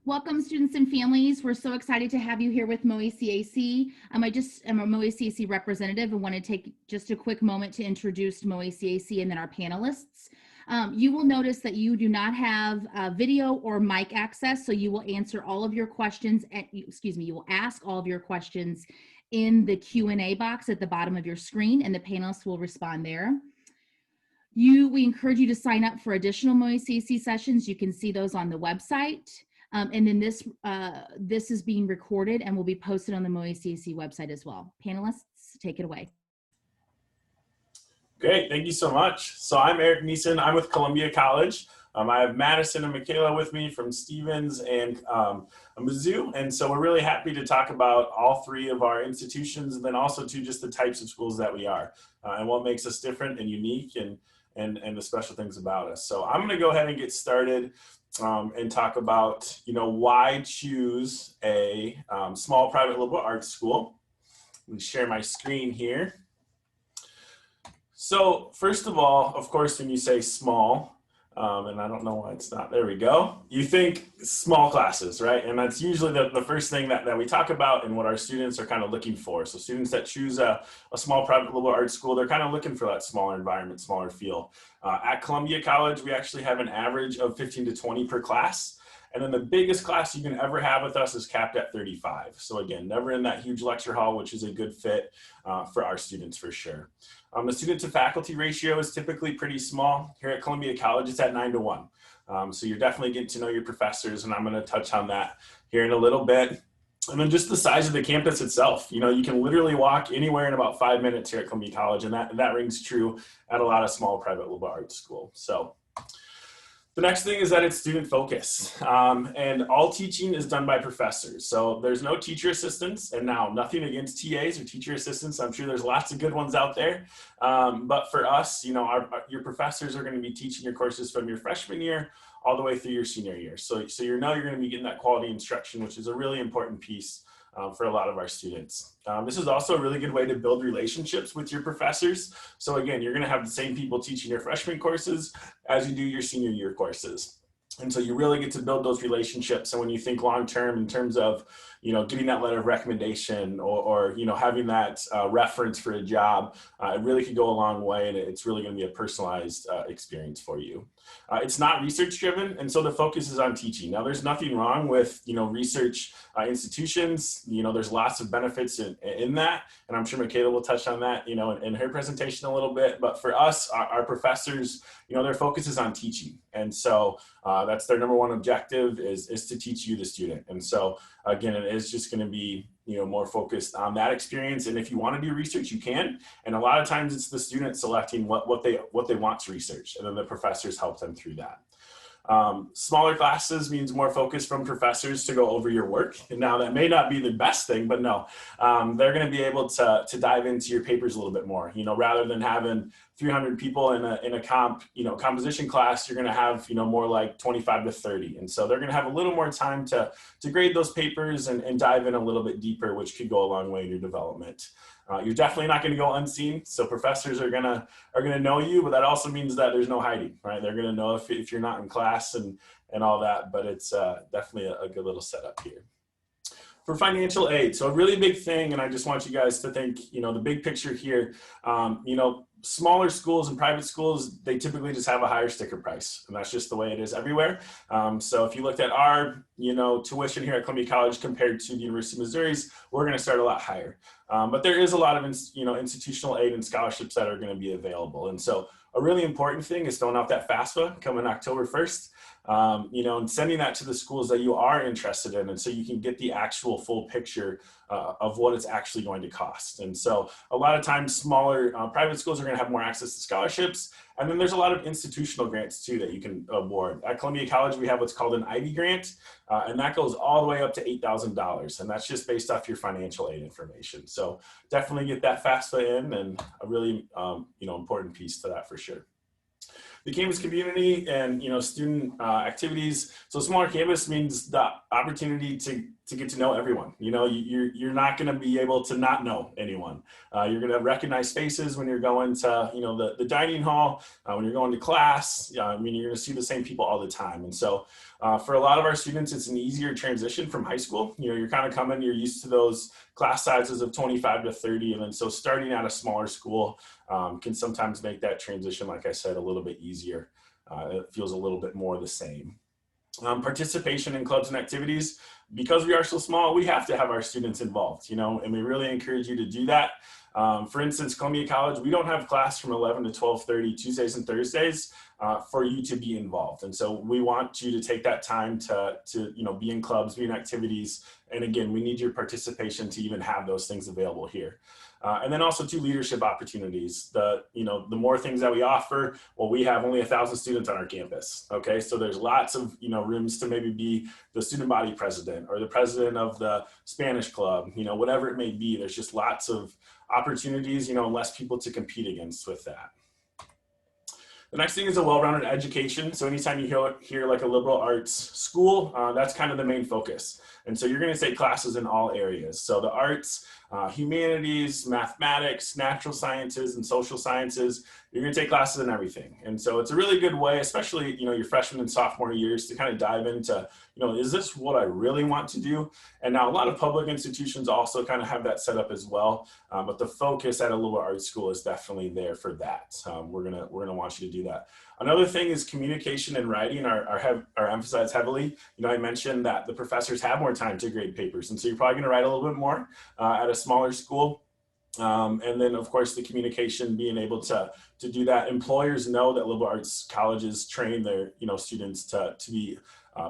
Welcome, students and families. We're so excited to have you here with MOACAC. I just am a MOACAC representative and want to take just a quick moment to introduce MOACAC and then our panelists. You will notice that you do not have video or mic access, so you will answer all of your questions, you will ask all of your questions in the Q&A box at the bottom of your screen, and the panelists will respond there. We encourage you to sign up for additional MOACAC sessions. You can see those on the website. And then this is being recorded and will be posted on the MOACAC website as well. Panelists, take it away. Great, thank you so much. So I'm Eric Neeson, I'm with Columbia College. I have Madison and Michaela with me from Stevens and Mizzou. And so we're really happy to talk about all three of our institutions and then also to just the types of schools that we are and what makes us different and unique and the special things about us. So I'm gonna go ahead and get started and talk about, why choose a small private liberal arts school. Let me share my screen here. So first of all, of course, when you say small, and I don't know why it's not, there we go. You think small classes, right? And that's usually the first thing that we talk about and what our students are kind of looking for. So students that choose a small private liberal arts school, they're kind of looking for that smaller environment, smaller feel. At Columbia College, we actually have an average of 15 to 20 per class. And then the biggest class you can ever have with us is capped at 35. So again, never in that huge lecture hall, which is a good fit for our students for sure. The student to faculty ratio is typically pretty small. Here at Columbia College, it's at 9 to 1. So you're definitely getting to know your professors, and I'm gonna touch on that here in a little bit. And then just the size of the campus itself. You can literally walk anywhere in about 5 minutes here at Columbia College, and that rings true at a lot of small private liberal arts schools. So the next thing is that it's student focused, and all teaching is done by professors. So there's no teacher assistants, and now nothing against TAs or teacher assistants. I'm sure there's lots of good ones out there. But for us, your professors are going to be teaching your courses from your freshman year all the way through your senior year. So you're going to be getting that quality instruction, which is a really important piece for a lot of our students. This is also a really good way to build relationships with your professors. So again, you're gonna have the same people teaching your freshman courses as you do your senior year courses. And so you really get to build those relationships. And when you think long-term in terms of, getting that letter of recommendation or having that reference for a job, it really could go a long way, and it's really going to be a personalized experience for you. It's not research driven, and so the focus is on teaching. Now, there's nothing wrong with, research institutions. There's lots of benefits in that, and I'm sure Michaela will touch on that, in her presentation a little bit. But for us, our professors, their focus is on teaching. And so that's their number one objective is to teach you, the student. And so again, it is just going to be, more focused on that experience. And if you want to do research, you can. And a lot of times it's the student selecting what they want to research, and then the professors help them through that. Smaller classes means more focus from professors to go over your work. And now that may not be the best thing, but no, they're going to be able to dive into your papers a little bit more, rather than having 300 people in a composition class, you're going to have, more like 25 to 30. And so they're going to have a little more time to grade those papers and dive in a little bit deeper, which could go a long way in your development. You're definitely not going to go unseen. So professors are gonna know you, but that also means that there's no hiding, right? They're going to know if you're not in class and all that, but it's definitely a good little setup here. For financial aid, so a really big thing, and I just want you guys to think, the big picture here, smaller schools and private schools, they typically just have a higher sticker price, and that's just the way it is everywhere. So if you looked at our, tuition here at Columbia College compared to the University of Missouri's, we're going to start a lot higher. But there is a lot of, institutional aid and scholarships that are going to be available. And so a really important thing is filling out that FAFSA coming October 1st, and sending that to the schools that you are interested in. And so you can get the actual full picture of what it's actually going to cost. And so a lot of times smaller private schools are going to have more access to scholarships. And then there's a lot of institutional grants too that you can award. At Columbia College, we have what's called an Ivy grant, and that goes all the way up to $8,000. And that's just based off your financial aid information. So definitely get that FAFSA in, and a really important piece to that for sure. The campus community and student activities. So smaller campus means the opportunity to to get to know everyone. You know, you're not going to be able to not know anyone. You're going to recognize faces when you're going to, you know, the dining hall, when you're going to class. I mean, you're going to see the same people all the time. And so for a lot of our students, it's an easier transition from high school. You know, you're kind of coming, you're used to those class sizes of 25 to 30. And then so starting at a smaller school can sometimes make that transition, like I said, a little bit easier. It feels a little bit more the same. Participation in clubs and activities, because we are so small, we have to have our students involved, you know, and we really encourage you to do that. For instance, Columbia College, we don't have class from 11 to 12:30 Tuesdays and Thursdays for you to be involved. And so we want you to take that time to you know, be in clubs, be in activities. And again, we need your participation to even have those things available here. And then also leadership opportunities. You know, the more things that we offer, well, we have only 1,000 students on our campus. Okay, so there's lots of, you know, rooms to maybe be the student body president or the president of the Spanish club, you know, whatever it may be. There's just lots of opportunities, you know, less people to compete against with that. The next thing is a well-rounded education. So anytime you hear like a liberal arts school, that's kind of the main focus. And so you're going to take classes in all areas. So the arts, humanities, mathematics, natural sciences, and social sciences, you're going to take classes in everything. And so it's a really good way, especially, you know, your freshman and sophomore years, to kind of dive into, you know, is this what I really want to do? And now a lot of public institutions also kind of have that set up as well. But the focus at a liberal arts school is definitely there for that. We're gonna want you to do that. Another thing is communication and writing are emphasized heavily. You know, I mentioned that the professors have more time to grade papers, and so you're probably going to write a little bit more at a smaller school. And then, of course, the communication, being able to do that. Employers know that liberal arts colleges train their, you know, students to be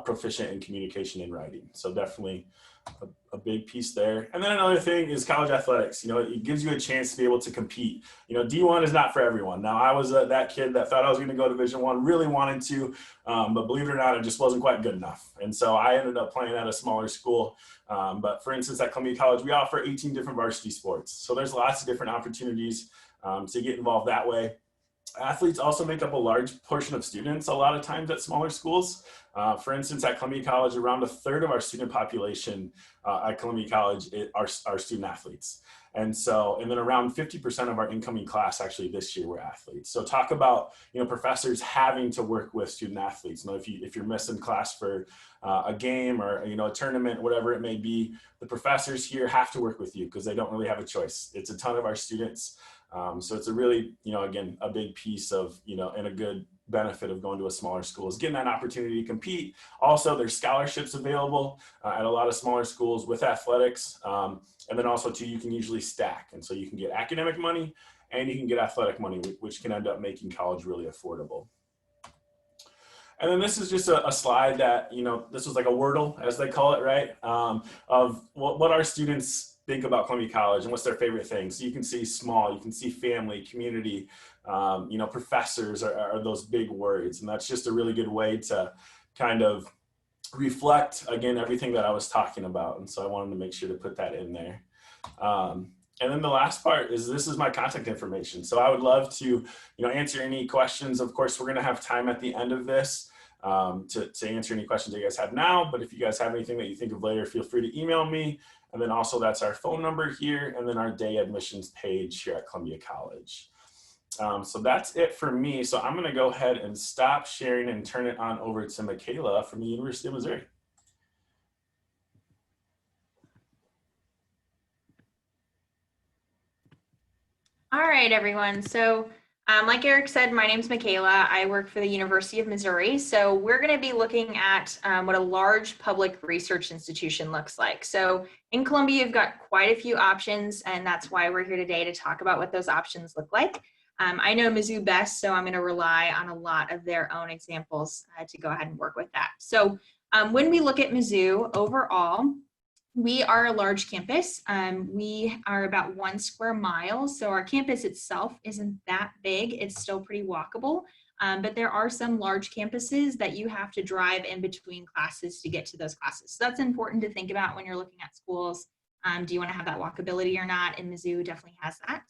proficient in communication and writing. So definitely a big piece there. And then another thing is college athletics. You know, it gives you a chance to be able to compete. You know, D1 is not for everyone. Now, I was that kid that thought I was going to go to Division I, really wanted to, but believe it or not, it just wasn't quite good enough. And so I ended up playing at a smaller school. But for instance, at Columbia College, we offer 18 different varsity sports. So there's lots of different opportunities to get involved that way. Athletes also make up a large portion of students a lot of times at smaller schools. For instance, at Columbia College, around 1/3 of our student population at Columbia College are student athletes. And then around 50% of our incoming class actually this year were athletes. So talk about, you know, professors having to work with student athletes. You know, if you're missing class for a game or, you know, a tournament, whatever it may be, the professors here have to work with you because they don't really have a choice. It's a ton of our students. So it's a really, you know, again, a big piece of, you know, and a good benefit of going to a smaller school is getting that opportunity to compete. Also, there's scholarships available at a lot of smaller schools with athletics. And then also too, you can usually stack. And so you can get academic money and you can get athletic money, which can end up making college really affordable. And then this is just a slide that, you know, this was like a Wordle, as they call it, right? Of what our students think about Columbia College and what's their favorite things. So you can see small, you can see family, community, you know, professors are those big words. And that's just a really good way to kind of reflect, again, everything that I was talking about. And so I wanted to make sure to put that in there. And then the last part is, this is my contact information. So I would love to, you know, answer any questions. Of course, we're going to have time at the end of this to answer any questions that you guys have now. But if you guys have anything that you think of later, feel free to email me. And then also that's our phone number here, and then our day admissions page here at Columbia College. So that's it for me. So I'm going to go ahead and stop sharing and turn it on over to Michaela from the University of Missouri. All right, everyone. So like Eric said, my name's Michaela. I work for the University of Missouri. So we're going to be looking at what a large public research institution looks like. So in Columbia, you've got quite a few options, and that's why we're here today to talk about what those options look like. I know Mizzou best, so I'm going to rely on a lot of their own examples to go ahead and work with that. So when we look at Mizzou overall, we are a large campus. We are about 1 square mile. So our campus itself isn't that big. It's still pretty walkable. But there are some large campuses that you have to drive in between classes to get to those classes. So that's important to think about when you're looking at schools. Do you want to have that walkability or not? And Mizzou definitely has that.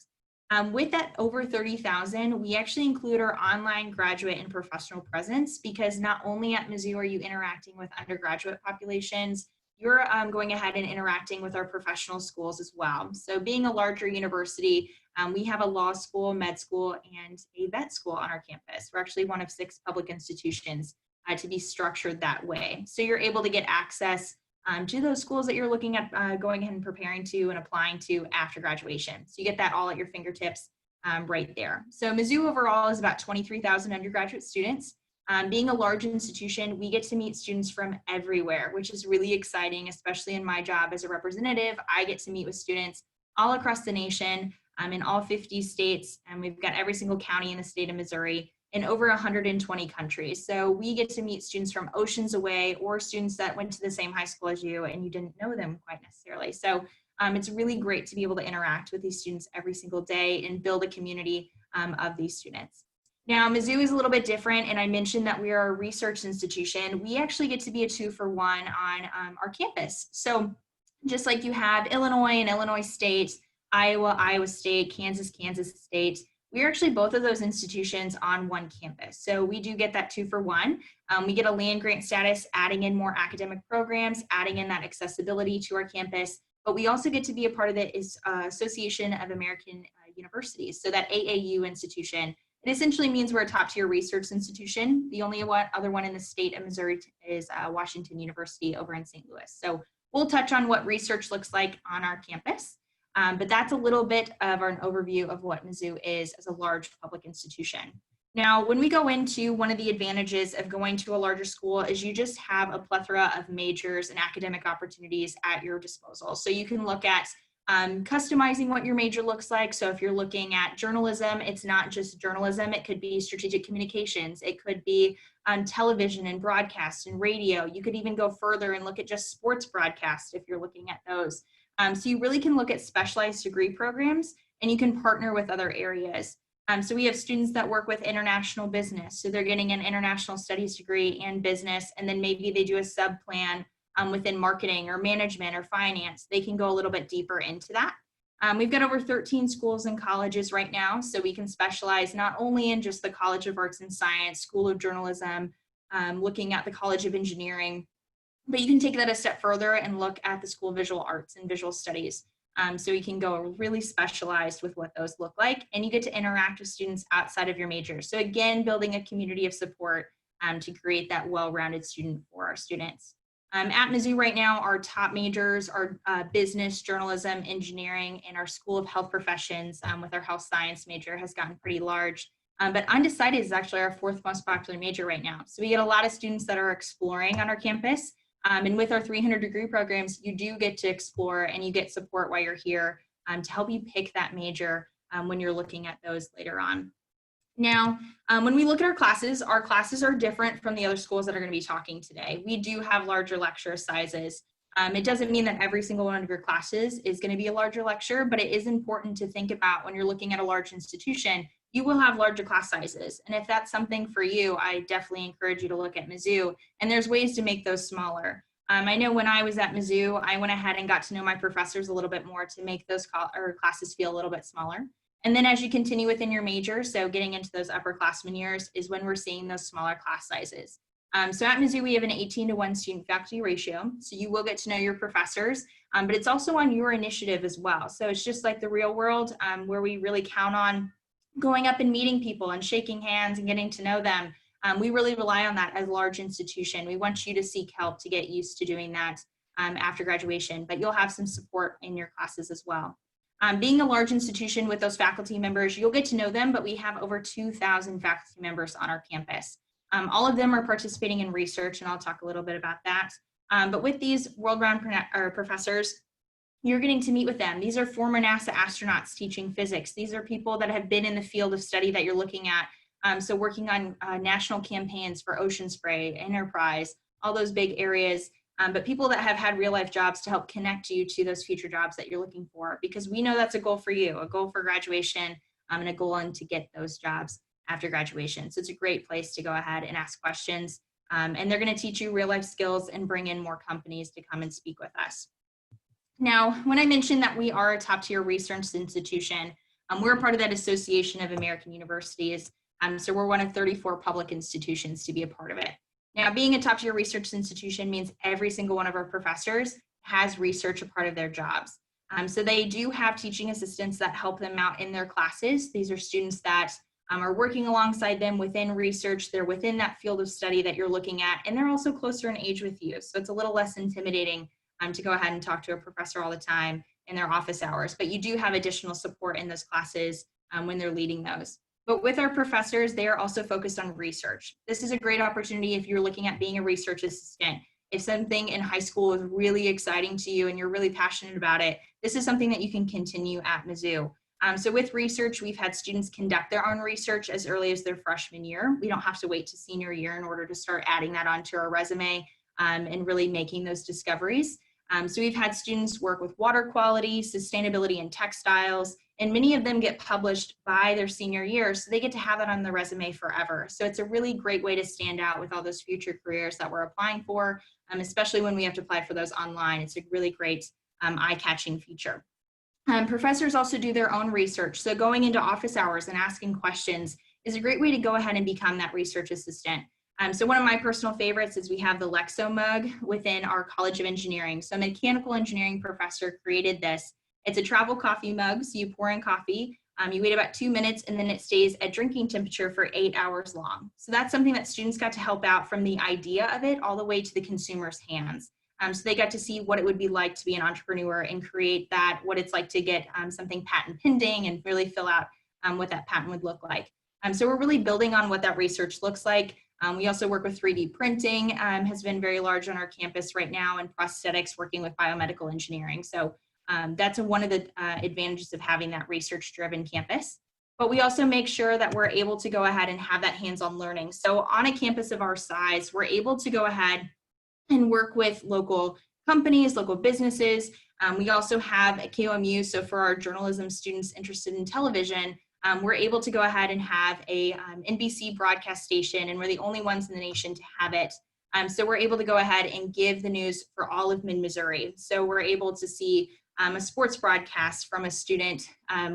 With that over 30,000, we actually include our online graduate and professional presence, because not only at Mizzou are you interacting with undergraduate populations, you're going ahead and interacting with our professional schools as well. So being a larger university, we have a law school, med school, and a vet school on our campus. We're actually one of 6 public institutions to be structured that way. So you're able to get access to those schools that you're looking at going ahead and preparing to and applying to after graduation. So you get that all at your fingertips right there. So Mizzou overall is about 23,000 undergraduate students. Being a large institution, we get to meet students from everywhere, which is really exciting, especially in my job as a representative. I get to meet with students all across the nation, in all 50 states, and we've got every single county in the state of Missouri in over 120 countries. So we get to meet students from oceans away or students that went to the same high school as you and you didn't know them quite necessarily. So it's really great to be able to interact with these students every single day and build a community of these students. Now, Mizzou is a little bit different, and I mentioned that we are a research institution. We actually get to be a 2-for-1 on our campus. So just like you have Illinois and Illinois State, Iowa State, Kansas State, we're actually both of those institutions on one campus. So we do get that 2-for-1. We get a land grant status, adding in more academic programs, adding in that accessibility to our campus, but we also get to be a part of the Association of American Universities, so that AAU institution. It essentially means we're a top-tier research institution. The only other one in the state of Missouri is Washington University over in St. Louis. So we'll touch on what research looks like on our campus, but that's a little bit of an overview of what Mizzou is as a large public institution. Now, when we go into, one of the advantages of going to a larger school is you just have a plethora of majors and academic opportunities at your disposal. So you can look at customizing what your major looks like. So if you're looking at journalism, it's not just journalism. It could be strategic communications. It could be television and broadcast and radio. You could even go further and look at just sports broadcast if you're looking at those. So you really can look at specialized degree programs, and you can partner with other areas. So we have students that work with international business. So they're getting an international studies degree and business, and then maybe they do a sub-plan within marketing or management or finance. They can go a little bit deeper into that. We've got over 13 schools and colleges right now, so we can specialize not only in just the College of Arts and Science, School of Journalism, looking at the College of Engineering, but you can take that a step further and look at the School of Visual Arts and Visual Studies. So you can go really specialized with what those look like, and you get to interact with students outside of your major. So again, building a community of support to create that well-rounded student for our students. At Mizzou right now, our top majors are business, journalism, engineering, and our School of Health Professions with our health science major has gotten pretty large. But undecided is actually our 4th most popular major right now. So we get a lot of students that are exploring on our campus. And with our 300 degree programs, you do get to explore and you get support while you're here to help you pick that major when you're looking at those later on. Now, when we look at our classes are different from the other schools that are going to be talking today. We do have larger lecture sizes. It doesn't mean that every single one of your classes is going to be a larger lecture, but it is important to think about when you're looking at a large institution, you will have larger class sizes. And if that's something for you, I definitely encourage you to look at Mizzou, and there's ways to make those smaller. I know when I was at Mizzou, I went ahead and got to know my professors a little bit more to make those classes feel a little bit smaller. And then as you continue within your major, so getting into those upperclassmen years is when we're seeing those smaller class sizes. So at Mizzou, we have an 18-to-1 student faculty ratio. So you will get to know your professors, but it's also on your initiative as well. So it's just like the real world where we really count on going up and meeting people and shaking hands and getting to know them. We really rely on that as a large institution. We want you to seek help to get used to doing that after graduation, but you'll have some support in your classes as well. Being a large institution with those faculty members, you'll get to know them, but we have over 2,000 faculty members on our campus. All of them are participating in research, and I'll talk a little bit about that. But with these world-round professors, you're getting to meet with them. These are former NASA astronauts teaching physics. These are people that have been in the field of study that you're looking at. So working on national campaigns for ocean spray, enterprise, all those big areas. But people that have had real life jobs to help connect you to those future jobs that you're looking for, because we know that's a goal for you, a goal for graduation, and a goal to get those jobs after graduation. So it's a great place to go ahead and ask questions. And they're going to teach you real life skills and bring in more companies to come and speak with us. Now, when I mentioned that we are a top tier research institution, we're a part of that Association of American Universities. So we're one of 34 public institutions to be a part of it. Now, being a top-tier research institution means every single one of our professors has research a part of their jobs. So they do have teaching assistants that help them out in their classes. These are students that are working alongside them within research. They're within that field of study that you're looking at, and they're also closer in age with you. So it's a little less intimidating to go ahead and talk to a professor all the time in their office hours. But you do have additional support in those classes when they're leading those. But with our professors, they are also focused on research. This is a great opportunity if you're looking at being a research assistant. If something in high school is really exciting to you and you're really passionate about it, this is something that you can continue at Mizzou. So with research, we've had students conduct their own research as early as their freshman year. We don't have to wait to senior year in order to start adding that onto our resume and really making those discoveries. So we've had students work with water quality, sustainability, and textiles, and many of them get published by their senior year, so they get to have that on the resume forever. So it's a really great way to stand out with all those future careers that we're applying for, especially when we have to apply for those online. It's a really great eye-catching feature. Professors also do their own research, so going into office hours and asking questions is a great way to go ahead and become that research assistant. So one of my personal favorites is we have the Lexo mug within our College of Engineering. So a mechanical engineering professor created this. It's a travel coffee mug, so you pour in coffee, you wait about 2 minutes, and then it stays at drinking temperature for 8 hours long. So that's something that students got to help out from the idea of it all the way to the consumer's hands. So they got to see what it would be like to be an entrepreneur and create that, what it's like to get something patent pending and really fill out what that patent would look like. So we're really building on what that research looks like. We also work with 3D printing, has been very large on our campus right now, and prosthetics, working with biomedical engineering. So that's one of the advantages of having that research-driven campus. But we also make sure that we're able to go ahead and have that hands-on learning. So on a campus of our size, we're able to go ahead and work with local companies, local businesses. We also have a KOMU, so for our journalism students interested in television, we're able to go ahead and have a NBC broadcast station, and we're the only ones in the nation to have it. So we're able to go ahead and give the news for all of mid-Missouri. So we're able to see a sports broadcast from a student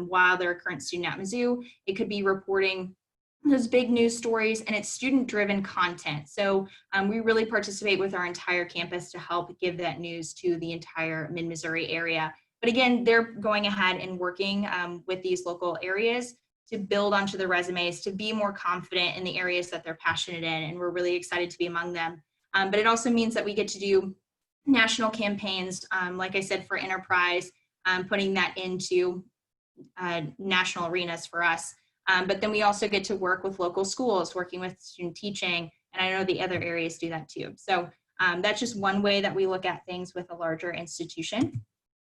while they're a current student at Mizzou. It could be reporting those big news stories, and it's student-driven content. So we really participate with our entire campus to help give that news to the entire mid-Missouri area. But again, they're going ahead and working with these local areas to build onto the resumes, to be more confident in the areas that they're passionate in, and we're really excited to be among them. But it also means that we get to do national campaigns, like I said, for enterprise, putting that into national arenas for us. But then we also get to work with local schools, working with student teaching, and I know the other areas do that too. So that's just one way that we look at things with a larger institution.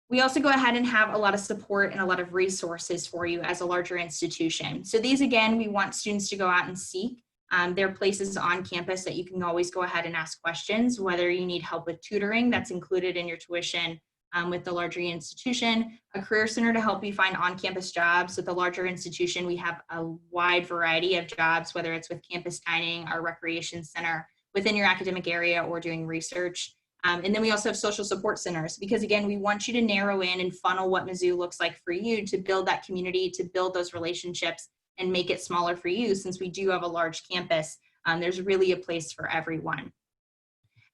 We also go ahead and have a lot of support and a lot of resources for you as a larger institution. So these, again, we want students to go out and seek. There are places on campus that you can always go ahead and ask questions, whether you need help with tutoring, that's included in your tuition with the larger institution, a career center to help you find on-campus jobs. With the larger institution, we have a wide variety of jobs, whether it's with campus dining, our recreation center, within your academic area, or doing research. And then we also have social support centers, because again, we want you to narrow in and funnel what Mizzou looks like for you to build that community, to build those relationships and make it smaller for you. Since we do have a large campus, there's really a place for everyone.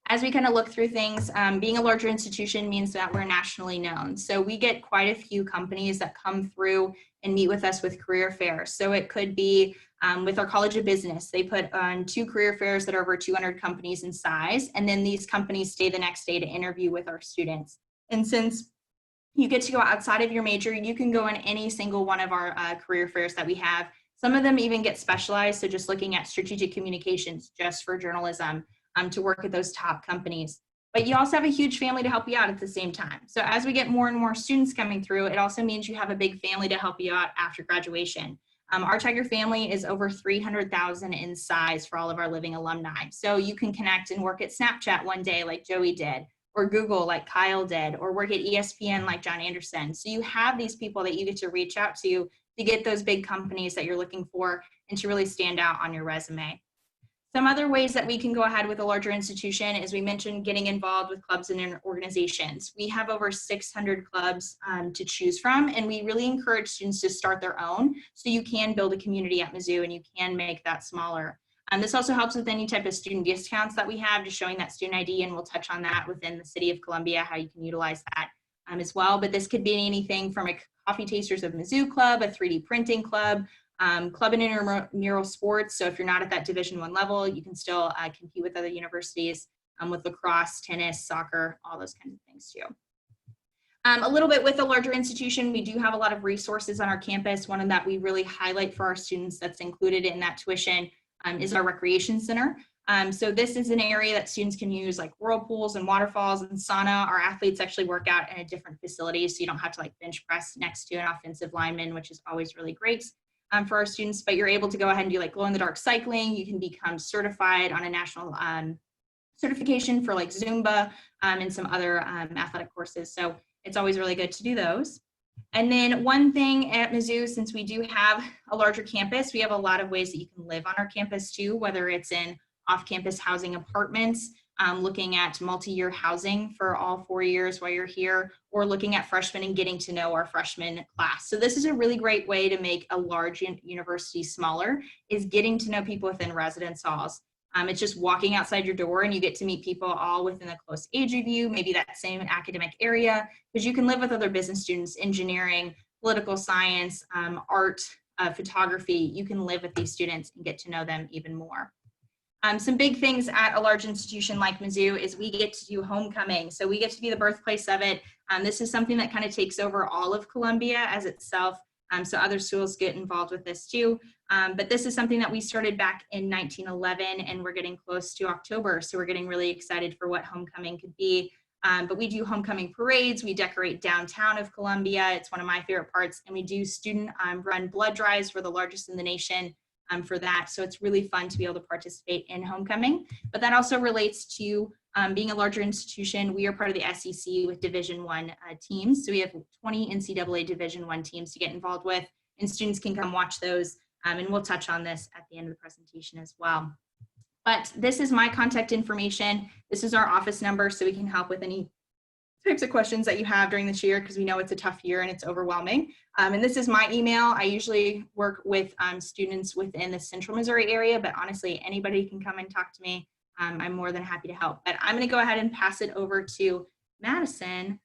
As we kind of look through things, being a larger institution means that we're nationally known. So we get quite a few companies that come through and meet with us with career fairs. So it could be with our College of Business, they put on 2 career fairs that are over 200 companies in size, and then these companies stay the next day to interview with our students. And since you get to go outside of your major, you can go in any single one of our career fairs that we have. Some of them even get specialized, so just looking at strategic communications just for journalism to work at those top companies. But you also have a huge family to help you out at the same time. So as we get more and more students coming through, it also means you have a big family to help you out after graduation. Our Tiger family is over 300,000 in size for all of our living alumni. So you can connect and work at Snapchat one day like Joey did, or Google like Kyle did, or work at ESPN like John Anderson. So you have these people that you get to reach out to get those big companies that you're looking for and to really stand out on your resume. Some other ways that we can go ahead with a larger institution is, we mentioned getting involved with clubs and organizations. We have over 600 clubs to choose from, and we really encourage students to start their own so you can build a community at Mizzou and you can make that smaller. This also helps with any type of student discounts that we have, just showing that student ID, and we'll touch on that within the City of Columbia, how you can utilize that as well. But this could be anything from a Coffee Tasters of Mizzou club, a 3D printing club, club and intramural sports. So if you're not at that Division I level, you can still compete with other universities with lacrosse, tennis, soccer, all those kinds of things too. A little bit with a larger institution, we do have a lot of resources on our campus. One of that we really highlight for our students that's included in that tuition is our recreation center. So this is an area that students can use, like whirlpools and waterfalls and sauna. Our athletes actually work out in a different facility, so you don't have to like bench press next to an offensive lineman, which is always really great for our students. But you're able to go ahead and do like glow in the dark cycling. You can become certified on a national certification for like Zumba and some other athletic courses. So it's always really good to do those. And then one thing at Mizzou, since we do have a larger campus, we have a lot of ways that you can live on our campus too, whether it's in off-campus housing apartments, looking at multi-year housing for all 4 years while you're here, or looking at freshmen and getting to know our freshman class. So this is a really great way to make a large university smaller, is getting to know people within residence halls. It's just walking outside your door and you get to meet people all within a close age of you, maybe that same academic area, because you can live with other business students, engineering, political science, art, photography. You can live with these students and get to know them even more. Some big things at a large institution like Mizzou is we get to do homecoming. So we get to be the birthplace of it. This is something that kind of takes over all of Columbia as itself. So other schools get involved with this too. But this is something that we started back in 1911, and we're getting close to October. So we're getting really excited for what homecoming could be. But we do homecoming parades. We decorate downtown of Columbia. It's one of my favorite parts. And we do student run blood drives. We're the largest in the nation for that. So it's really fun to be able to participate in homecoming. But that also relates to being a larger institution. We are part of the SEC with Division I teams. So we have 20 NCAA Division I teams to get involved with, and students can come watch those. And we'll touch on this at the end of the presentation as well. But this is my contact information. This is our office number, so we can help with any types of questions that you have during this year, because we know it's a tough year and it's overwhelming. And this is my email. I usually work with students within the Central Missouri area, but honestly, anybody can come and talk to me. I'm more than happy to help. But I'm going to go ahead and pass it over to Madison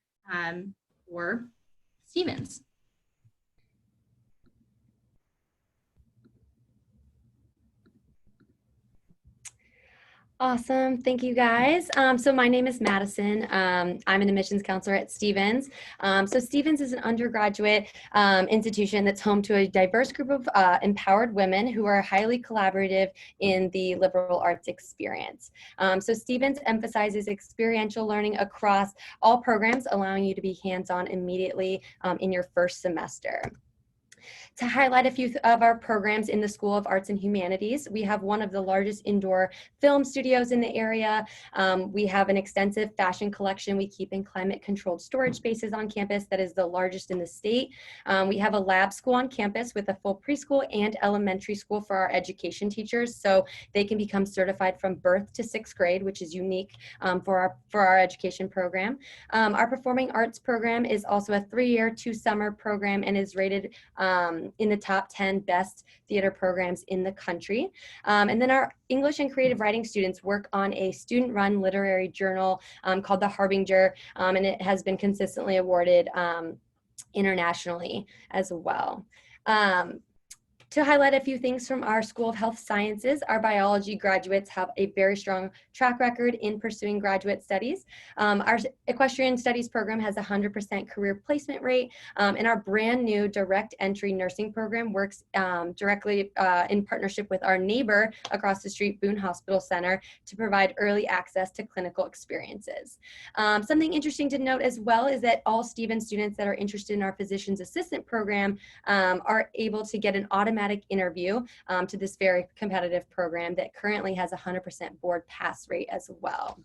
or Stevens. Awesome. Thank you, guys. So my name is Madison. I'm an admissions counselor at Stevens. So Stevens is an undergraduate institution that's home to a diverse group of empowered women who are highly collaborative in the liberal arts experience. So Stevens emphasizes experiential learning across all programs, allowing you to be hands-on immediately in your first semester. To highlight a few of our programs in the School of Arts and Humanities, we have one of the largest indoor film studios in the area. We have an extensive fashion collection we keep in climate-controlled storage spaces on campus that is the largest in the state. We have a lab school on campus with a full preschool and elementary school for our education teachers, so they can become certified from birth to 6th grade, which is unique for our education program. Our performing arts program is also a 3-year, 2-summer program and is rated in the top 10 best theater programs in the country. And then our English and creative writing students work on a student-run literary journal called The Harbinger, and it has been consistently awarded internationally as well. To highlight a few things from our School of Health Sciences, our biology graduates have a very strong track record in pursuing graduate studies. Our equestrian studies program has a 100% career placement rate, and our brand new direct entry nursing program works directly in partnership with our neighbor across the street, Boone Hospital Center, to provide early access to clinical experiences. Something interesting to note as well is that all Stevens students that are interested in our physician's assistant program are able to get an automatic interview to this very competitive program that currently has a 100% board pass rate as well.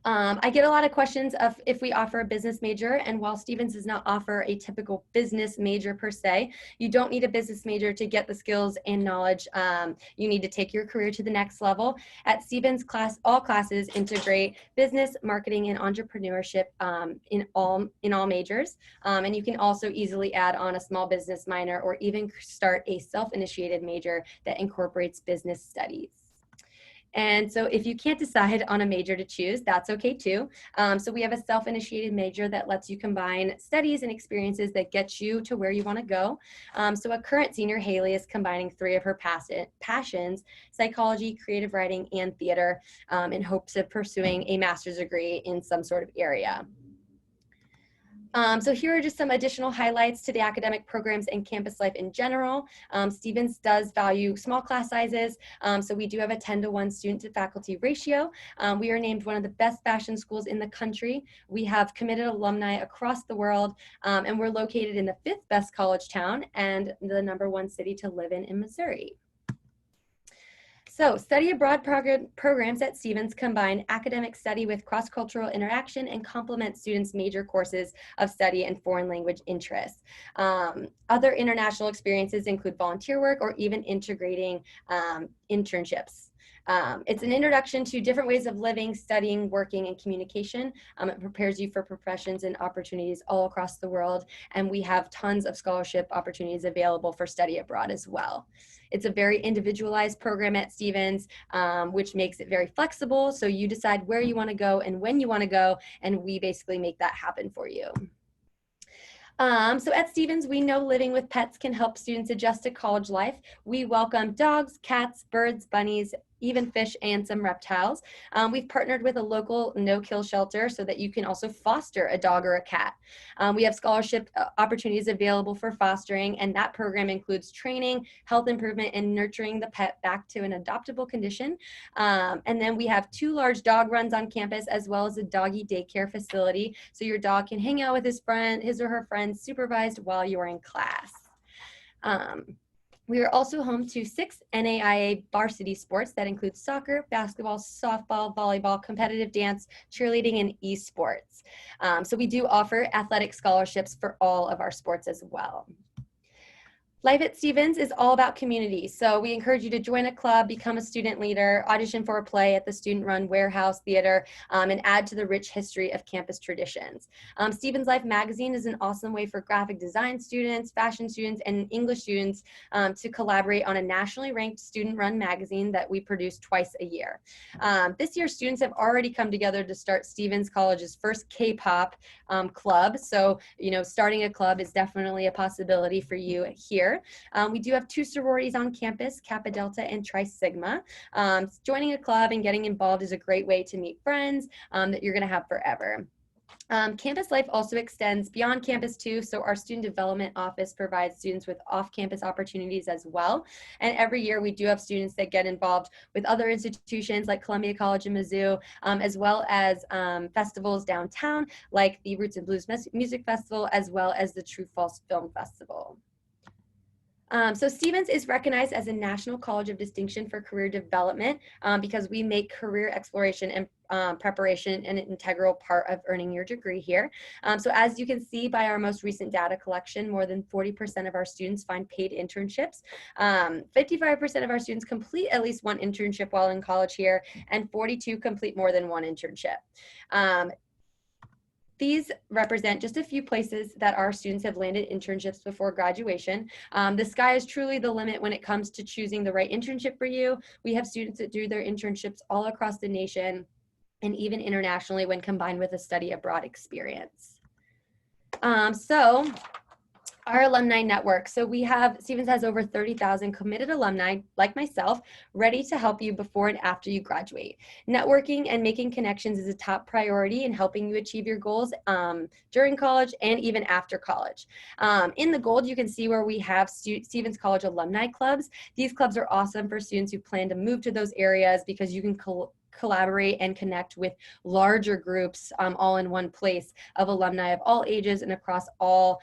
I get a lot of questions of if we offer a business major, and while Stevens does not offer a typical business major per se, you don't need a business major to get the skills and knowledge you need to take your career to the next level. At Stevens, all classes integrate business, marketing, and entrepreneurship in all majors, and you can also easily add on a small business minor or even start a self-initiated major that incorporates business studies. And so if you can't decide on a major to choose, that's okay too. So we have a self-initiated major that lets you combine studies and experiences that get you to where you want to go. So a current senior, Haley, is combining 3 of her passions, psychology, creative writing, and theater, in hopes of pursuing a master's degree in some sort of area. So here are just some additional highlights to the academic programs and campus life in general. Stevens does value small class sizes, so we do have a 10-to-1 student to faculty ratio. We are named one of the best fashion schools in the country. We have committed alumni across the world, and we're located in the 5th best college town and the #1 city to live in Missouri. So study abroad programs at Stevens combine academic study with cross-cultural interaction and complement students' major courses of study and foreign language interests. Other international experiences include volunteer work or even integrating internships. It's an introduction to different ways of living, studying, working, and communication. It prepares you for professions and opportunities all across the world, and we have tons of scholarship opportunities available for study abroad as well. It's a very individualized program at Stevens, which makes it very flexible, so you decide where you want to go and when you want to go, and we basically make that happen for you. So at Stevens, we know living with pets can help students adjust to college life. We welcome dogs, cats, birds, bunnies, even fish, and some reptiles. We've partnered with a local no-kill shelter so that you can also foster a dog or a cat. We have scholarship opportunities available for fostering, and that program includes training, health improvement, and nurturing the pet back to an adoptable condition. And then we have 2 large dog runs on campus, as well as a doggy daycare facility, so your dog can hang out with his or her friends supervised while you are in class. We are also home to 6 NAIA varsity sports that include soccer, basketball, softball, volleyball, competitive dance, cheerleading, and esports. So we do offer athletic scholarships for all of our sports as well. Life at Stevens is all about community. So we encourage you to join a club, become a student leader, audition for a play at the student-run warehouse theater, and add to the rich history of campus traditions. Stevens Life magazine is an awesome way for graphic design students, fashion students, and English students to collaborate on a nationally ranked student-run magazine that we produce twice a year. This year, students have already come together to start Stevens College's first K-pop club. So, starting a club is definitely a possibility for you here. We do have 2 sororities on campus, Kappa Delta and Tri Sigma. Joining a club and getting involved is a great way to meet friends that you're going to have forever. Campus life also extends beyond campus too, so our student development office provides students with off-campus opportunities as well. And every year we do have students that get involved with other institutions like Columbia College and Mizzou, as well as festivals downtown like the Roots and Blues Music Festival, as well as the True False Film Festival. So Stevens is recognized as a National College of Distinction for Career Development because we make career exploration and preparation an integral part of earning your degree here. So as you can see by our most recent data collection, more than 40% of our students find paid internships. 55% of our students complete at least 1 internship while in college here, and 42 complete more than 1 internship. These represent just a few places that our students have landed internships before graduation. The sky is truly the limit when it comes to choosing the right internship for you. We have students that do their internships all across the nation and even internationally when combined with a study abroad experience. Our alumni network. So Stevens has over 30,000 committed alumni, like myself, ready to help you before and after you graduate. Networking and making connections is a top priority in helping you achieve your goals during college and even after college. In the gold, you can see where we have Stevens College alumni clubs. These clubs are awesome for students who plan to move to those areas because you can collaborate and connect with larger groups all in one place of alumni of all ages and across all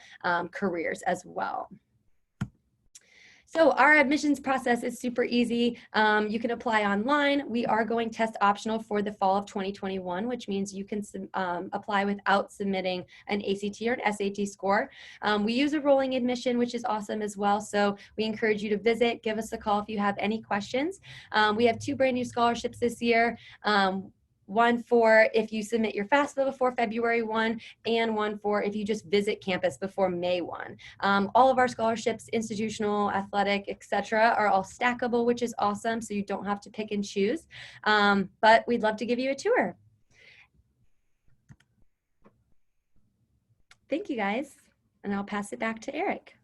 careers as well. So our admissions process is super easy. You can apply online. We are going test optional for the fall of 2021, which means you can apply without submitting an ACT or an SAT score. We use a rolling admission, which is awesome as well. So we encourage you to visit, give us a call if you have any questions. We have 2 brand new scholarships this year. One for if you submit your FAFSA before February 1, and one for if you just visit campus before May 1. All of our scholarships, institutional, athletic, etc., are all stackable, which is awesome. So you don't have to pick and choose. But we'd love to give you a tour. Thank you, guys. And I'll pass it back to Eric.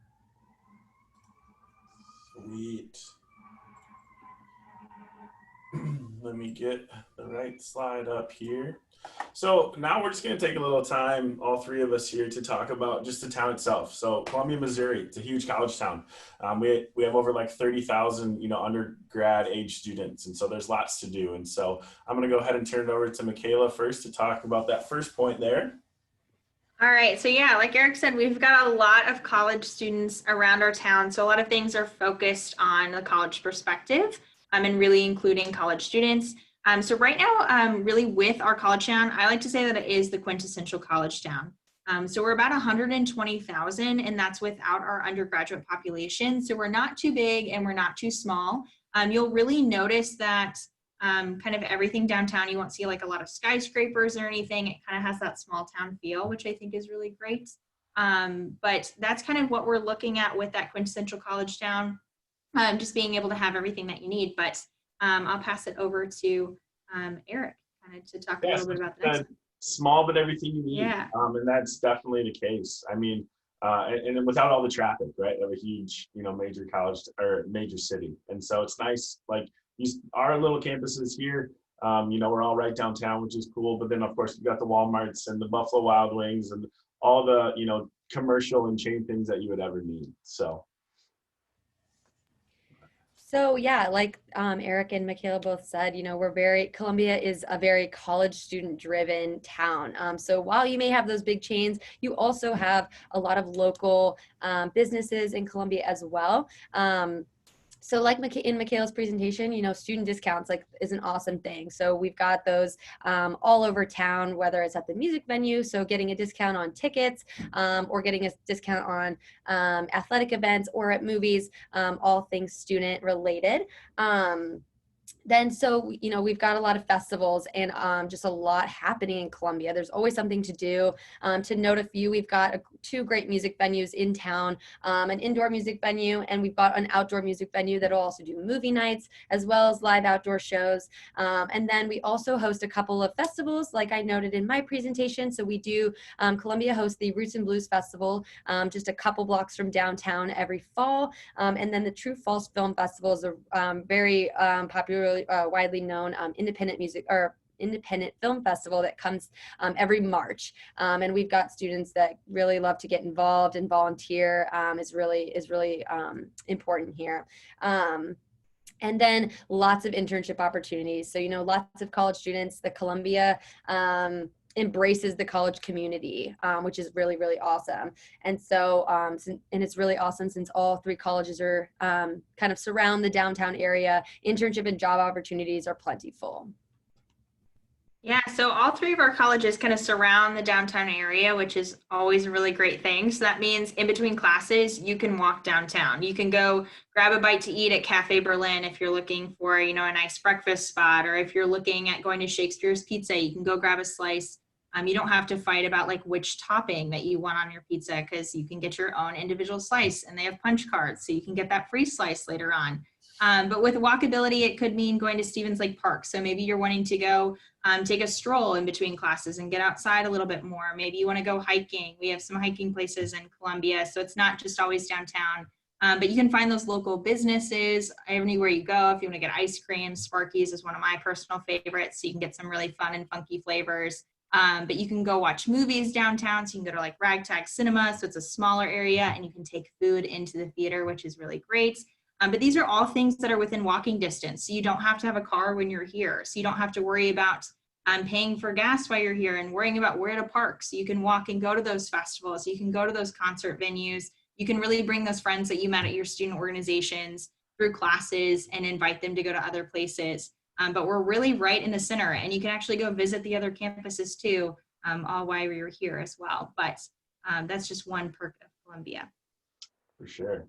Sweet. Let me get the right slide up here. So now we're just going to take a little time, all 3 of us here, to talk about just the town itself. So Columbia, Missouri, it's a huge college town. We have over like 30,000, undergrad age students. And so there's lots to do. And so I'm going to go ahead and turn it over to Michaela first to talk about that first point there. All right, so yeah, like Eric said, we've got a lot of college students around our town. So a lot of things are focused on the college perspective, and really including college students. So right now, really with our college town, I like to say that it is the quintessential college town. So we're about 120,000, and that's without our undergraduate population. So we're not too big and we're not too small. You'll really notice that kind of everything downtown, you won't see like a lot of skyscrapers or anything. It kind of has that small town feel, which I think is really great. But that's kind of what we're looking at with that quintessential college town, just being able to have everything that you need. But I'll pass it over to Eric kind of to talk a little bit about the next one. Small, but everything you need. Yeah. And that's definitely the case. I mean, and without all the traffic, right, of a huge, major college or major city. And so it's nice, like our little campuses here, we're all right downtown, which is cool. But then, of course, you've got the Walmarts and the Buffalo Wild Wings and all the, commercial and chain things that you would ever need. So yeah, like Eric and Michaela both said, Columbia is a very college student driven town. So while you may have those big chains, you also have a lot of local businesses in Columbia as well. So like in Michaela's presentation, student discounts is an awesome thing. So we've got those all over town, whether it's at the music venue, so getting a discount on tickets, or getting a discount on athletic events, or at movies, all things student related. Then, we've got a lot of festivals and just a lot happening in Columbia. There's always something to do. To note a few, we've got 2 great music venues in town, an indoor music venue, and we've got an outdoor music venue that'll also do movie nights as well as live outdoor shows. And then we also host a couple of festivals, like I noted in my presentation. So we do, Columbia hosts the Roots and Blues Festival, just a couple blocks from downtown every fall. And then the True False Film Festival is a very popular, widely known independent film festival that comes every March, and we've got students that really love to get involved and volunteer. Is really important here. And then lots of internship opportunities. So lots of college students. The Columbia embraces the college community, which is really, really awesome. And so, and it's really awesome since all 3 colleges are kind of surround the downtown area. Internship and job opportunities are plentiful. Yeah, so all 3 of our colleges kind of surround the downtown area, which is always a really great thing. So that means in between classes, you can walk downtown. You can go grab a bite to eat at Cafe Berlin if you're looking for, a nice breakfast spot, or if you're looking at going to Shakespeare's Pizza, you can go grab a slice. You don't have to fight about which topping that you want on your pizza, because you can get your own individual slice, and they have punch cards, so you can get that free slice later on. But with walkability, it could mean going to Stevens Lake Park. So maybe you're wanting to go take a stroll in between classes and get outside a little bit more. Maybe you want to go hiking. We have some hiking places in Columbia, so it's not just always downtown. But you can find those local businesses anywhere you go. If you want to get ice cream, Sparky's is one of my personal favorites, so you can get some really fun and funky flavors. But you can go watch movies downtown, so you can go to Ragtag Cinema, so it's a smaller area, and you can take food into the theater, which is really great. But these are all things that are within walking distance, so you don't have to have a car when you're here. So you don't have to worry about paying for gas while you're here and worrying about where to park. So you can walk and go to those festivals. You can go to those concert venues. you can really bring those friends that you met at your student organizations through classes and invite them to go to other places. But we're really right in the center, and you can actually go visit the other campuses too, all while you're here as well. But that's just one perk of Columbia. For sure.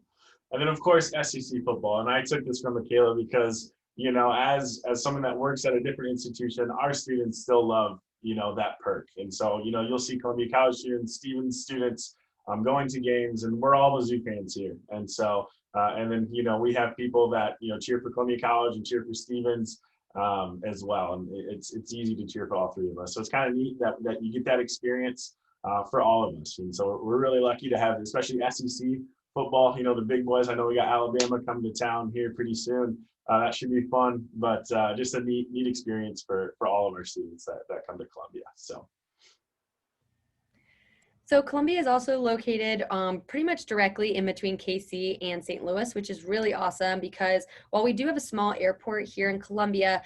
And then of course, SEC football. And I took this from Michaela because, you know, as someone that works at a different institution, our students still love, you know, that perk. And so, you know, you'll see Columbia College students, Stevens students going to games, and we're all Mizzou fans here. And so, and then, you know, we have people that, you know, cheer for Columbia College and cheer for Stevens as well. And it's easy to cheer for all three of us. So it's kind of neat that you get that experience for all of us. And so we're really lucky to have, especially SEC football, you know, the big boys. I know we got Alabama coming to town here pretty soon. That should be fun, but just a neat experience for all of our students that come to Columbia. So Columbia is also located pretty much directly in between KC and St. Louis, which is really awesome because while we do have a small airport here in Columbia,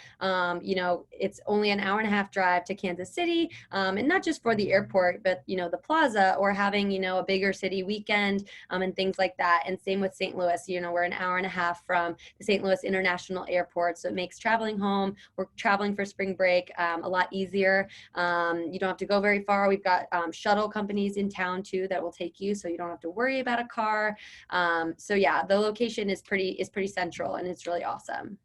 you know, it's only an hour and a half drive to Kansas City, and not just for the airport, but, you know, the plaza or having, you know, a bigger city weekend and things like that. And same with St. Louis, you know, we're an hour and a half from the St. Louis International Airport. So it makes traveling home, we're traveling for spring break a lot easier. You don't have to go very far. We've got shuttle companies in town too that will take you, so you don't have to worry about a car. So yeah, the location is pretty central, and it's really awesome.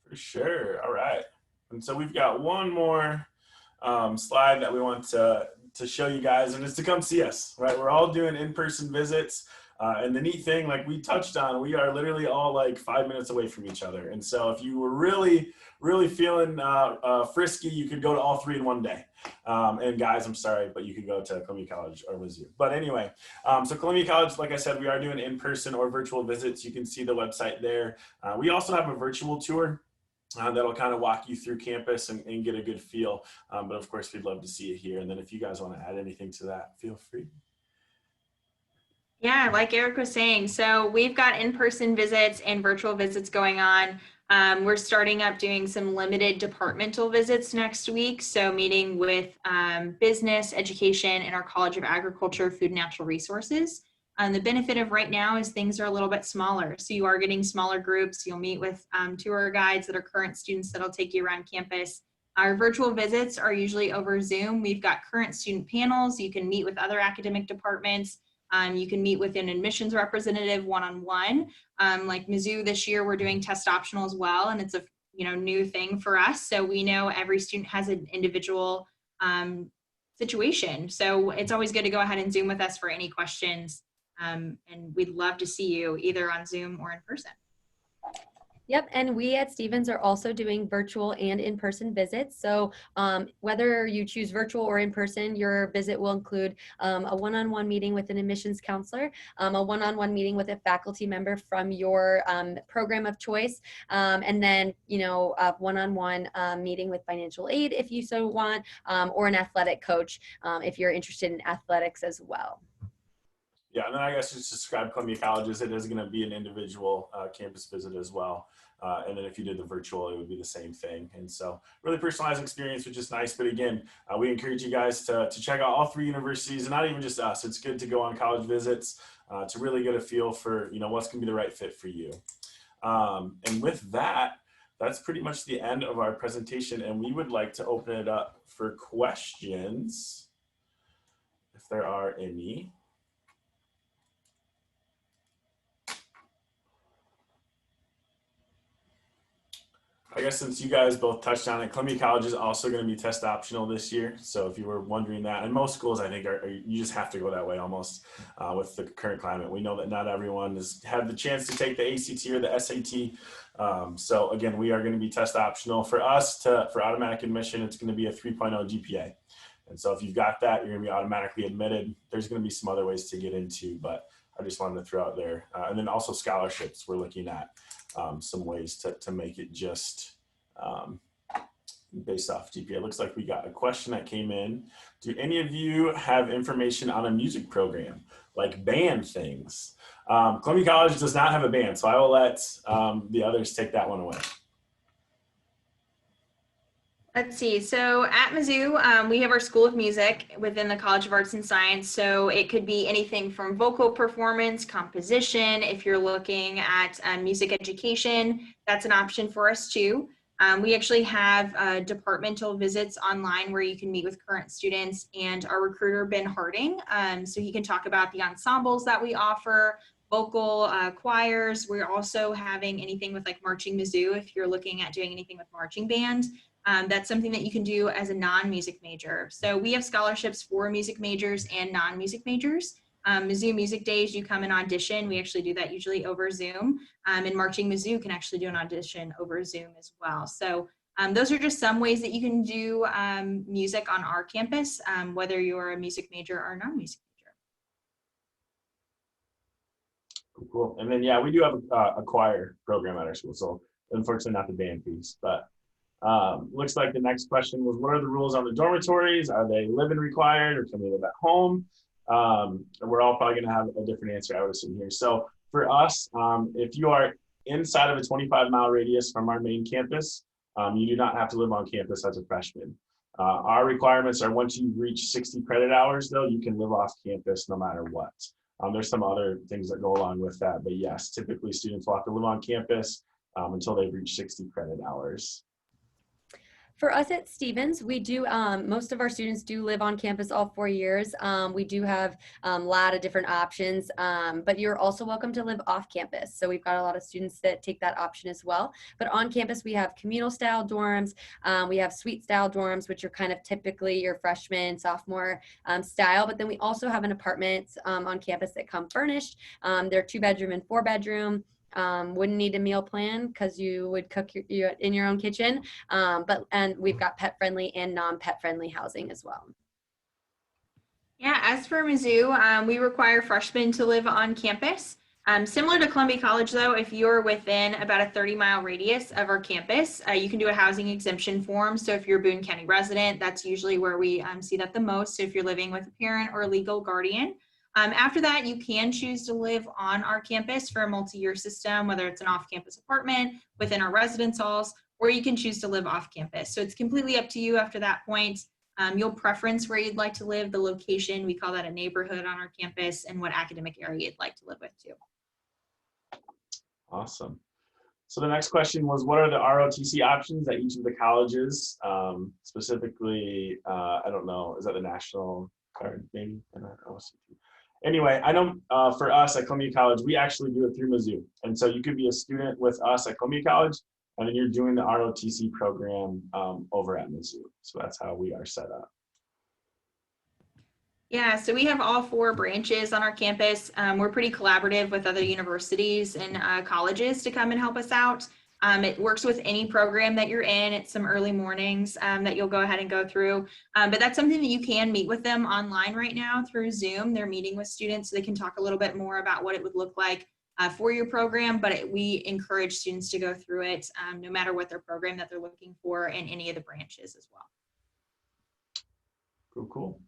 For sure. All right. And so we've got one more slide that we want to show you guys, and it's to come see us, right? We're all doing in-person visits. And the neat thing, like we touched on, we are literally all like 5 minutes away from each other. And so if you were really feeling frisky, you could go to all three in one day. And guys, I'm sorry, but you could go to Columbia College or Mizzou. But anyway, so Columbia College, like I said, we are doing in-person or virtual visits. You can see the website there. We also have a virtual tour that'll kind of walk you through campus and get a good feel. But of course, we'd love to see you here. And then if you guys want to add anything to that, feel free. Yeah, like Eric was saying, so we've got in-person visits and virtual visits going on. We're starting up doing some limited departmental visits next week. So meeting with business, education, and our College of Agriculture, Food and Natural Resources. The benefit of right now is things are a little bit smaller. So you are getting smaller groups. You'll meet with tour guides that are current students that'll take you around campus. Our virtual visits are usually over Zoom. We've got current student panels. You can meet with other academic departments. You can meet with an admissions representative one-on-one. Like Mizzou this year, we're doing test optional as well, and it's a new thing for us. So we know every student has an individual situation. So it's always good to go ahead and Zoom with us for any questions. And we'd love to see you either on Zoom or in person. Yep, and we at Stevens are also doing virtual and in-person visits. So whether you choose virtual or in-person, your visit will include a one-on-one meeting with an admissions counselor, a one-on-one meeting with a faculty member from your program of choice, and then a one-on-one meeting with financial aid if you so want, or an athletic coach if you're interested in athletics as well. Yeah, and then I guess just to describe Columbia Colleges, it is going to be an individual campus visit as well. And then if you did the virtual, it would be the same thing. And so really personalized experience, which is nice. But again, we encourage you guys to check out all three universities, and not even just us. It's good to go on college visits to really get a feel for, what's going to be the right fit for you. And with that, that's pretty much the end of our presentation. And we would like to open it up for questions, if there are any. I guess since you guys both touched on it, Columbia College is also going to be test optional this year. So if you were wondering that, and most schools I think you just have to go that way almost with the current climate. We know that not everyone has had the chance to take the ACT or the SAT. So again, we are going to be test optional. For us, for automatic admission, it's going to be a 3.0 GPA. And so if you've got that, you're going to be automatically admitted. There's going to be some other ways to get into, but I just wanted to throw out there. And then also scholarships, we're looking at some ways to make it just based off GPA. It looks like we got a question that came in. Do any of you have information on a music program, like band things? Columbia College does not have a band, so I will let the others take that one away. Let's see. So at Mizzou, we have our School of Music within the College of Arts and Science. So it could be anything from vocal performance, composition. If you're looking at music education, that's an option for us too. We actually have departmental visits online where you can meet with current students and our recruiter, Ben Harding. So he can talk about the ensembles that we offer, vocal choirs. We're also having anything with like Marching Mizzou if you're looking at doing anything with marching band. That's something that you can do as a non-music major. So we have scholarships for music majors and non-music majors. Mizzou Music Days, you come and audition. We actually do that usually over Zoom. And Marching Mizzou can actually do an audition over Zoom as well. So those are just some ways that you can do music on our campus, whether you're a music major or non-music major. Cool. And then, yeah, we do have a choir program at our school. So unfortunately not the band piece, but looks like the next question was, what are the rules on the dormitories? Are they live-in required or can they live at home? And we're all probably gonna have a different answer, I would assume here. So for us, if you are inside of a 25-mile radius from our main campus, you do not have to live on campus as a freshman. Our requirements are once you reach 60 credit hours though, you can live off campus no matter what. There's some other things that go along with that, but yes, typically students will have to live on campus until they've reached 60 credit hours. For us at Stevens, we do, most of our students do live on campus all 4 years. We do have a lot of different options, but you're also welcome to live off campus. So we've got a lot of students that take that option as well. But on campus, we have communal style dorms. We have suite style dorms, which are kind of typically your freshman, sophomore style. But then we also have an apartment on campus that come furnished. They're 2-bedroom and 4-bedroom. Wouldn't need a meal plan because you would cook in your own kitchen. And we've got pet friendly and non-pet friendly housing as well. Yeah, as for Mizzou, we require freshmen to live on campus. Similar to Columbia College though, if you're within about a 30-mile radius of our campus, you can do a housing exemption form. So if you're a Boone County resident, that's usually where we see that the most. So if you're living with a parent or a legal guardian. After that, you can choose to live on our campus for a multi-year system, whether it's an off-campus apartment within our residence halls, or you can choose to live off campus. So it's completely up to you after that point. You'll preference where you'd like to live, the location, we call that a neighborhood on our campus, and what academic area you'd like to live with too. Awesome. So the next question was, what are the ROTC options at each of the colleges? Specifically, I don't know, is that the national card maybe? Anyway, I know for us at Columbia College, we actually do it through Mizzou. And so you could be a student with us at Columbia College, and then you're doing the ROTC program over at Mizzou. So that's how we are set up. Yeah, so we have all 4 branches on our campus. We're pretty collaborative with other universities and colleges to come and help us out. It works with any program that you're in. It's some early mornings that you'll go ahead and go through. But that's something that you can meet with them online right now through Zoom. They're meeting with students so they can talk a little bit more about what it would look like for your program. But we encourage students to go through it no matter what their program that they're looking for in any of the branches as well. Cool, cool.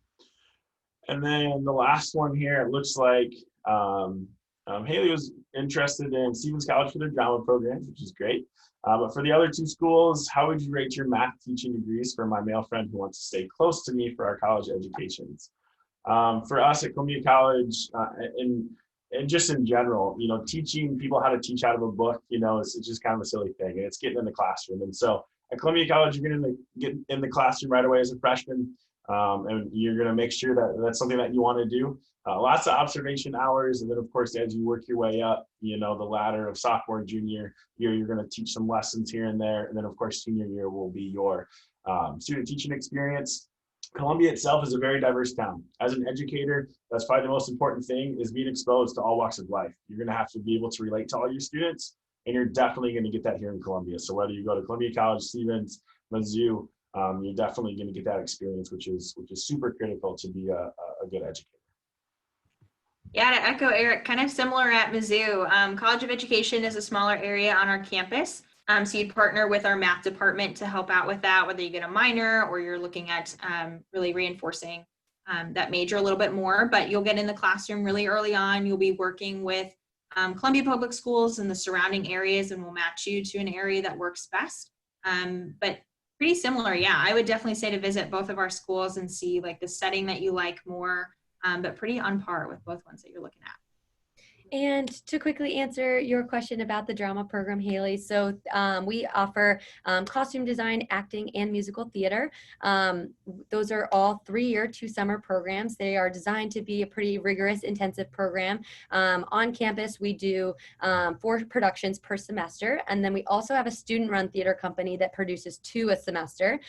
And then the last one here, it looks like Haley was interested in Stevens College for their drama programs, which is great. But for the other 2 schools, how would you rate your math teaching degrees for my male friend who wants to stay close to me for our college educations? For us at Columbia College, and just in general, you know, teaching people how to teach out of a book, you know, it's just kind of a silly thing, and it's getting in the classroom. And so at Columbia College, you're going to get in the classroom right away as a freshman. And you're going to make sure that that's something that you want to do. Lots of observation hours. And then, of course, as you work your way up, you know, the ladder of sophomore and junior year, you're going to teach some lessons here and there. And then, of course, senior year will be your student teaching experience. Columbia itself is a very diverse town. As an educator, that's probably the most important thing, is being exposed to all walks of life. You're going to have to be able to relate to all your students, and you're definitely going to get that here in Columbia. So whether you go to Columbia College, Stevens, Mizzou, you're definitely going to get that experience, which is super critical to be a good educator. Yeah, to echo Eric, kind of similar at Mizzou. College of Education is a smaller area on our campus. So you'd partner with our math department to help out with that, whether you get a minor or you're looking at really reinforcing that major a little bit more. But you'll get in the classroom really early on. You'll be working with Columbia Public Schools and the surrounding areas, and we'll match you to an area that works best. But Pretty similar, yeah. I would definitely say to visit both of our schools and see like the setting that you like more, but pretty on par with both ones that you're looking at. And to quickly answer your question about the drama program, Haley, so we offer costume design, acting, and musical theater. Those are all 3-year, 2-summer programs. They are designed to be a pretty rigorous, intensive program. On campus, we do 4 productions per semester, and then we also have a student-run theater company that produces 2 a semester.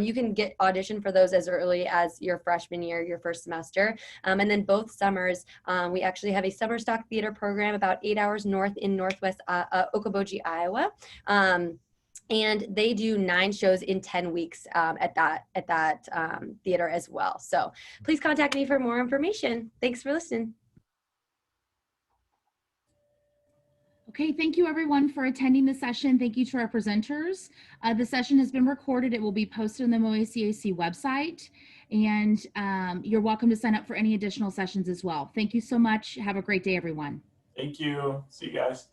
You can get audition for those as early as your freshman year, your first semester. And then both summers, we actually have a summer stock theater program about 8 hours north in northwest Okoboji, Iowa. And they do 9 shows in 10 weeks at that theater as well. So please contact me for more information. Thanks for listening. Okay, thank you everyone for attending the session. Thank you to our presenters. The session has been recorded. It will be posted on the MOACAC website, and you're welcome to sign up for any additional sessions as well. Thank you so much. Have a great day, everyone. Thank you. See you guys.